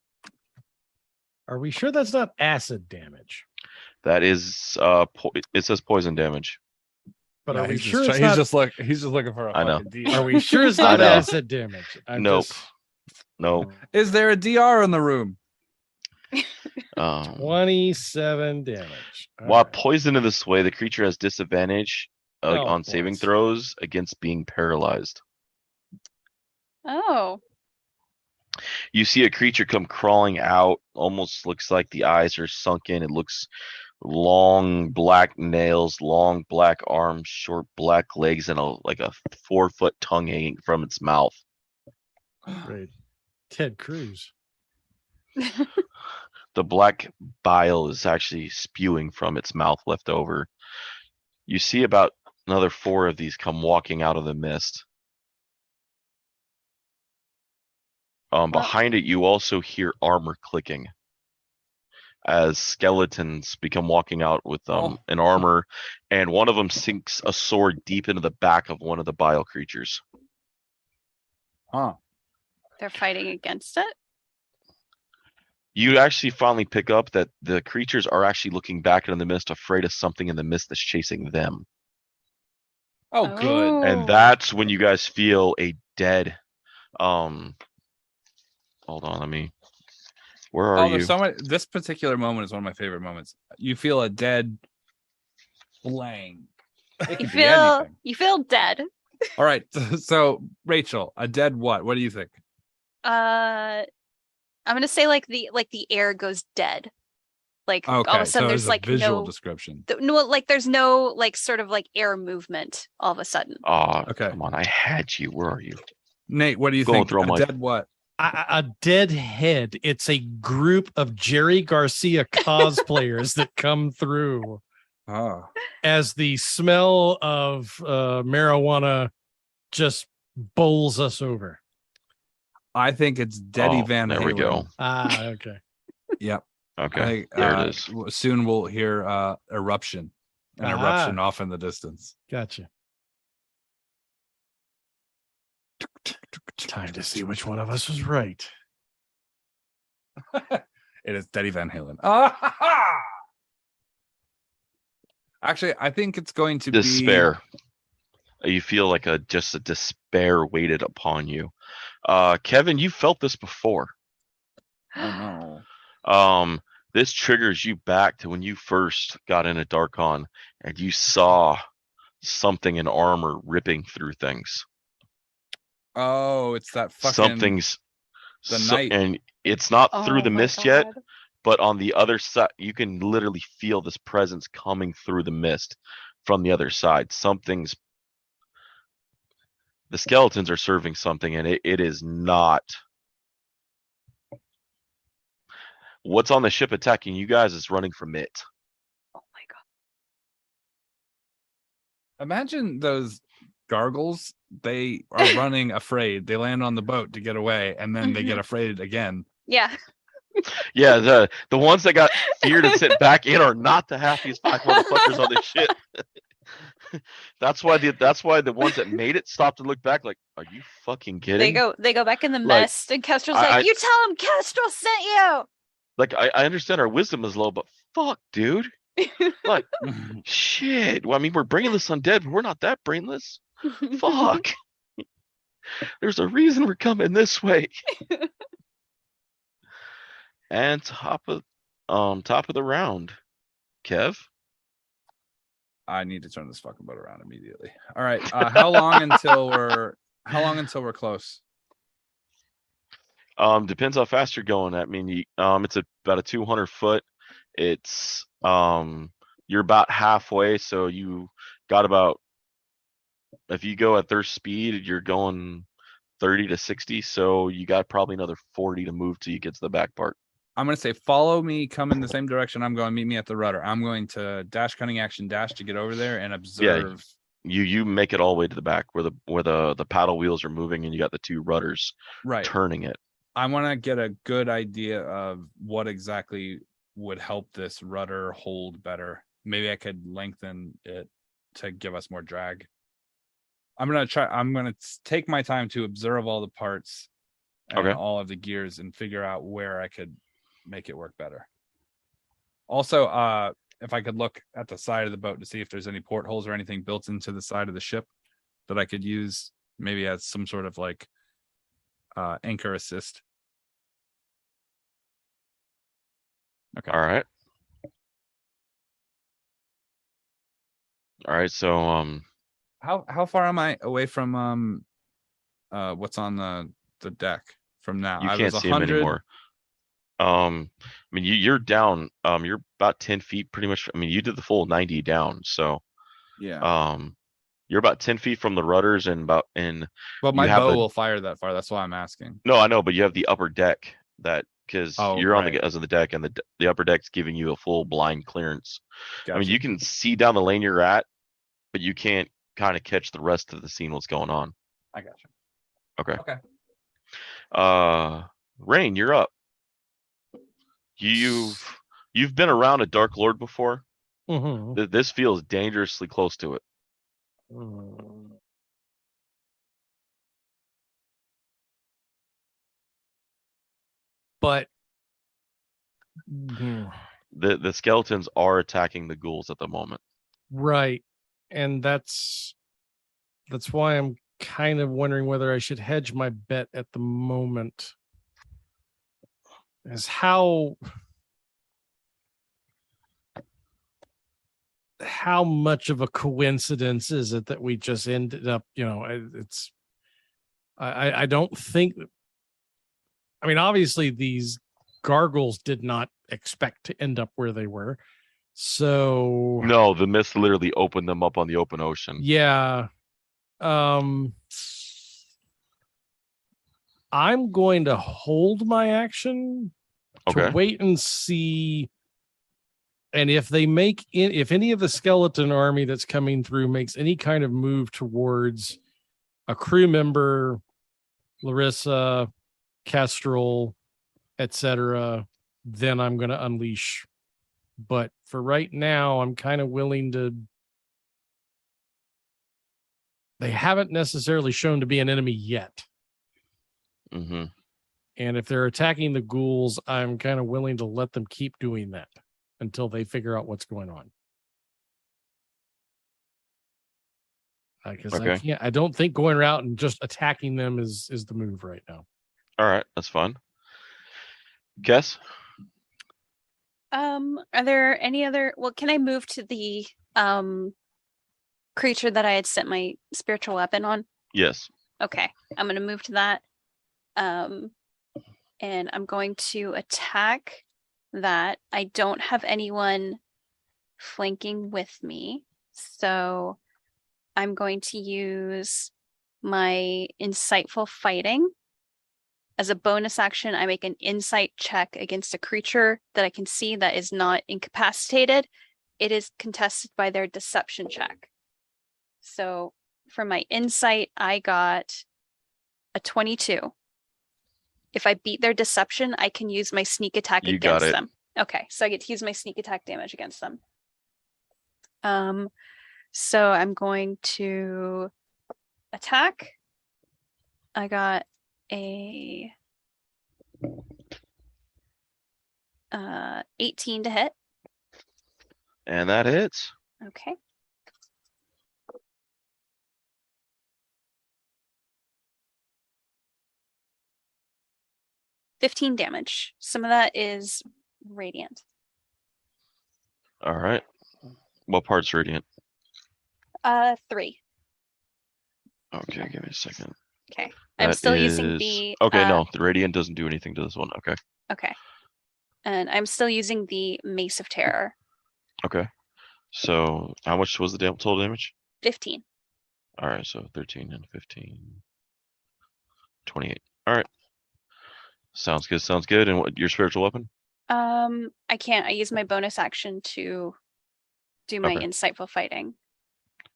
Are we sure that's not acid damage? That is it says poison damage. But No, are we he's sure just, it's not? he's just looking for a I know. fucking DR. Are we sure it's I not know. acid damage? Nope. No. Is there a DR in the room? 27 damage. All While right. poisoned in this way, the creature has disadvantage Oh, on saving boys. throws against being paralyzed. Oh. You see a creature come crawling out, almost looks like the eyes are sunken. It looks long black nails, long black arms, short black legs, and a 4-foot tongue hanging from its mouth. Great. Ted Cruz. The black bile is actually spewing from its mouth left over. You see about another 4 of these come walking out of the mist. Behind it, you also hear armor clicking as skeletons become walking out with an armor, and one of them sinks a sword deep into the back of one of the bile creatures. Huh. They're fighting against it? You actually finally pick up that the creatures are actually looking back into the mist, afraid of something in the mist that's chasing them. Oh, good. And that's when you guys feel a dead. Hold on, where are you? This particular moment is one of my favorite moments. You feel a dead blang. It could be anything. You feel dead. All right. So Rachel, a dead what? What do you think? I'm gonna say like the air goes dead. Like all of Okay, a sudden so there's it's a like visual no description. no like there's no like sort of like air movement all of a sudden. Okay. Come on, I had you. Where are you? Nate, what do you Go and think? throw A my- dead what? A dead head. It's a group of Jerry Garcia cosplayers that come through Oh. as the smell of marijuana just bowls us over. I think it's Deddy Oh, Van Halen. there we go. Okay. Yep. Okay, I think, there it is. Soon we'll hear eruption. An eruption off in the distance. Gotcha. Time to see which one of us was right. It is Deddy Van Halen. Actually, I think it's going to Despair. You feel like just a despair weighted upon you. Kevin, you felt this before. be. Oh no. This triggers you back to when you first got into Darkon and you saw something in armor ripping through things. Oh, it's that fucking Something's night. and it's not through the my mist yet, God. but on the other side, you can literally feel this presence coming through the mist from the other side. The skeletons are serving something, and it is not. What's on the ship attacking you guys is running from it. Oh my God. Imagine those gargles. They are running afraid. They land on the boat to get away, and then they get afraid again. Yeah. Yeah, the ones that got feared and sent back in are not the happiest 5 motherfuckers on this ship. That's why the ones that made it stopped and looked back like, are you fucking kidding? They go back in the Like, mist and Kestrel's like, you tell him Kestrel sent you. Like I understand our wisdom is low, but fuck, dude. Like, shit. Well, we're brainless undead, but we're not that brainless. Fuck. There's a reason we're coming this way. And top of the round. Kev? I need to turn this fucking boat around immediately. All right. How long until we're close? Depends how fast you're going. I mean, it's about a 200 foot. It's you're about halfway, so you got about, if you go at their speed, you're going 30 to 60, so you got probably another 40 to move till you get to the back part. I'm going to say, follow me, come in the same direction I'm going, meet me at the rudder. I'm going to dash cunning action dash to get over there and observe. You make it all the way to the back where the paddle wheels are moving and you got the two rudders turning it. I want to get a good idea of what exactly would help this rudder hold better. Maybe I could lengthen it to give us more drag. I'm going to take my time to observe all the parts and all of the gears and figure out where I could make it work better. Also, if I could look at the side of the boat to see if there's any portholes or anything built into the side of the ship that I could use, maybe as some sort of like anchor assist. Okay. All right. So how far am I away from what's on the deck from now? You can't see him anymore. I mean, you're down. You're about 10 feet, pretty much. I mean, you did the full 90 down, so yeah. You're about 10 feet from the rudders and But my bow will fire that far. That's why I'm asking. No, I know, but you have the upper deck because you're on the deck, and the upper deck's giving you a full blind clearance. Gotcha. I mean, you can see down the lane you're at, but you can't kind of catch the rest of the scene, what's going on. I got you. Okay. Rayne, you're up. You've been around a Dark Lord before. Mm-hmm. This feels dangerously close to it. But the skeletons are attacking the ghouls at the moment. Right. And that's why I'm kind of wondering whether I should hedge my bet at the moment. Is how much of a coincidence is it that we just ended up, I don't think, I mean, obviously these gargoyles did not expect to end up where they were. So no, the mist literally opened them up on the open ocean. Yeah. I'm going to hold my action to wait and see. And if they if any of the skeleton army that's coming through makes any kind of move towards a crew member, Larissa, Kestrel, etc., then I'm going to unleash. But for right now, I'm kind of willing to. They haven't necessarily shown to be an enemy yet. Mm-hmm. And if they're attacking the ghouls, I'm kind of willing to let them keep doing that until they figure out what's going on. Because I don't think going around and just attacking them is the move right now. All right, that's fine. Guess. Are there any other? Well, can I move to the creature that I had sent my spiritual weapon on? Yes. Okay, I'm going to move to that. And I'm going to attack that. I don't have anyone flanking with me, so I'm going to use my insightful fighting. As a bonus action, I make an insight check against a creature that I can see that is not incapacitated. It is contested by their deception check. So for my insight, I got a 22. If I beat their deception, I can use my sneak attack against them. Okay, so I get to use my sneak attack damage against them. So I'm going to attack. I got a 18 to hit. And that hits. Okay. $15 damage. Some of that is radiant. All right. What part's radiant? 3. Okay, give me a second. Okay. I'm That still using is- the Okay, no, the radiant doesn't do anything to this one. Okay. Okay. And I'm still using the Mace of Terror. Okay. So how much was the total damage? 15. All right, so 13 and 15. 28. All right. Sounds good. Sounds good. And what your spiritual weapon? I can't. I use my bonus action to do my Okay. insightful fighting.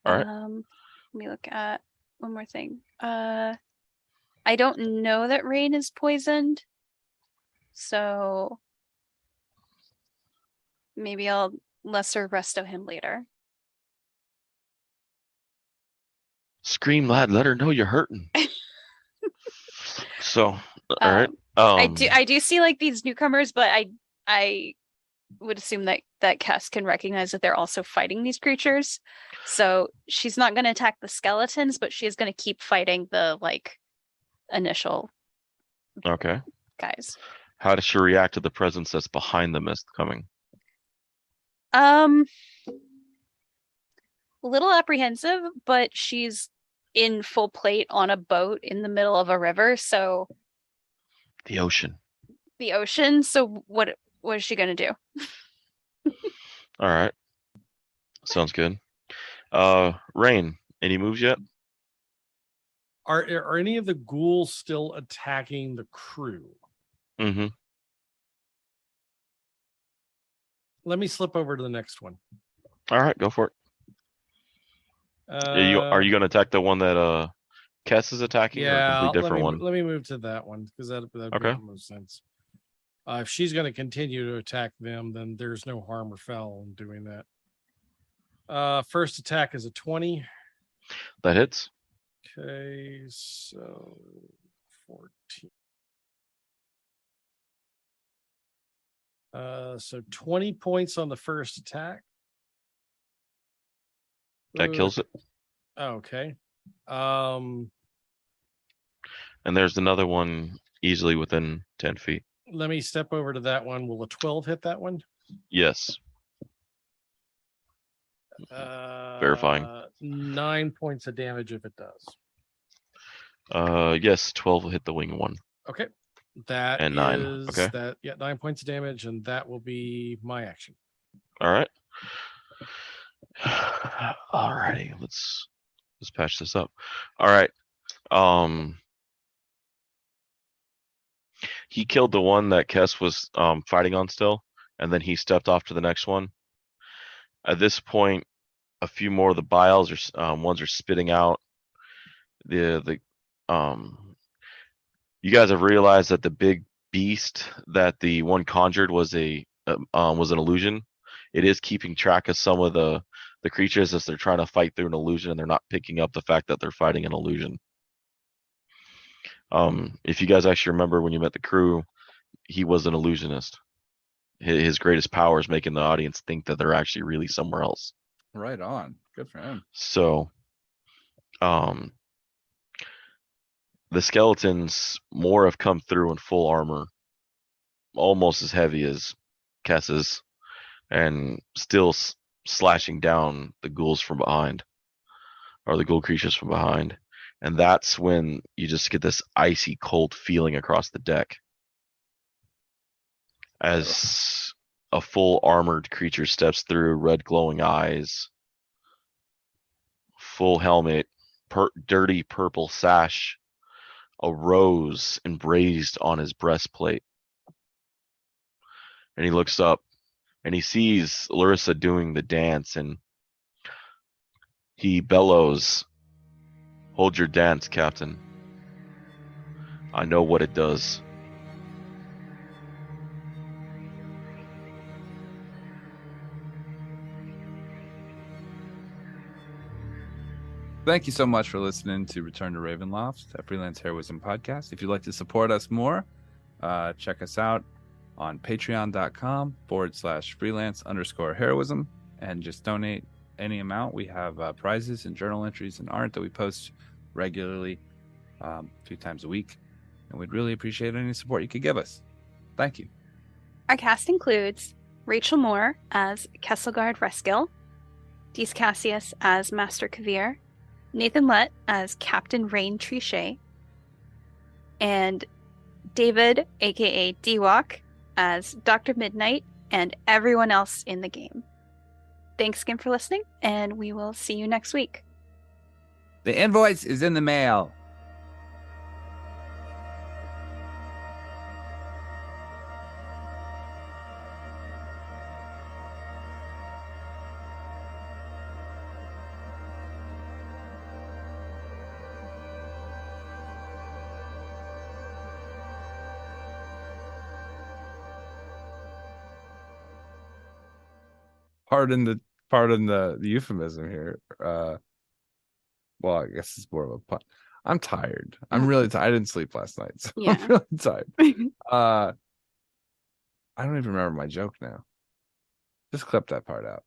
All right. Let me look at one more thing. I don't know that Rayne is poisoned, so maybe I'll lesser resto him later. Scream, lad. Let her know you're hurting. So, all right. I do see like these newcomers, but I would assume that Kess can recognize that they're also fighting these creatures. So she's not going to attack the skeletons, but she is going to keep fighting the like initial Okay. guys. How does she react to the presence that's behind the mist coming? A little apprehensive, but she's in full plate on a boat in the middle of a river, so The ocean. the ocean. So what is she gonna do? All right. Sounds good. Rain, any moves yet? Are any of the ghouls still attacking the crew? Mm-hmm. Let me slip over to the next one. All right, go for it. Are you going to attack the one that Kess is attacking, or a Yeah, complete different one? let me move to that one because that Okay. makes the most sense. If she's going to continue to attack them, then there's no harm or foul in doing that. First attack is a 20. That hits. Okay, so 14. So 20 points on the first attack. That kills it. Okay. And there's another one easily within 10 feet. Let me step over to that one. Will a 12 hit that one? Yes. Verifying. 9 points of damage if it does. Yes, 12 will hit the wing one. Okay. That And 9. is Okay. that. Yeah, 9 points of damage, and that will be my action. All right. Alrighty, let's patch this up. All right. He killed the one that Kess was fighting on still, and then he stepped off to the next one. At this point, a few more of the biles are ones are spitting out. You guys have realized that the big beast that the one conjured was an illusion. It is keeping track of some of the creatures as they're trying to fight through an illusion, and they're not picking up the fact that they're fighting an illusion. If you guys actually remember when you met the crew, he was an illusionist. His greatest power is making the audience think that they're actually really somewhere else. Right on. Good for him. So, the skeletons more have come through in full armor, almost as heavy as Kess's, and still slashing down the ghouls from behind, or the ghoul creatures from behind. And that's when you just get this icy cold feeling across the deck as a full armored creature steps through, red glowing eyes, full helmet, dirty purple sash, a rose embraced on his breastplate. And he looks up and he sees Larissa doing the dance, and he bellows, "Hold your dance, Captain. I know what it does." Thank you so much for listening to Return to Ravenloft, a Freelance Heroism podcast. If you'd like to support us more, check us out on patreon.com/freelance_heroism and just donate any amount. We have prizes and journal entries and art that we post regularly 2 times a week. And we'd really appreciate any support you could give us. Thank you. Our cast includes Rachel Moore as Kesselgard Reskill, Dees Cassius as Master Kaeviir, Nathan Lett as Captain Rayne Trichet, and David, aka Dewok, as Dr. Midnight, and everyone else in the game. Thanks again for listening, and we will see you next week. The invoice is in the mail. Pardon the euphemism here. Well, I guess it's more of a pun. I'm tired. I'm really tired. I didn't sleep last night, so Yeah. I'm really tired. I don't even remember my joke now. Just clip that part out.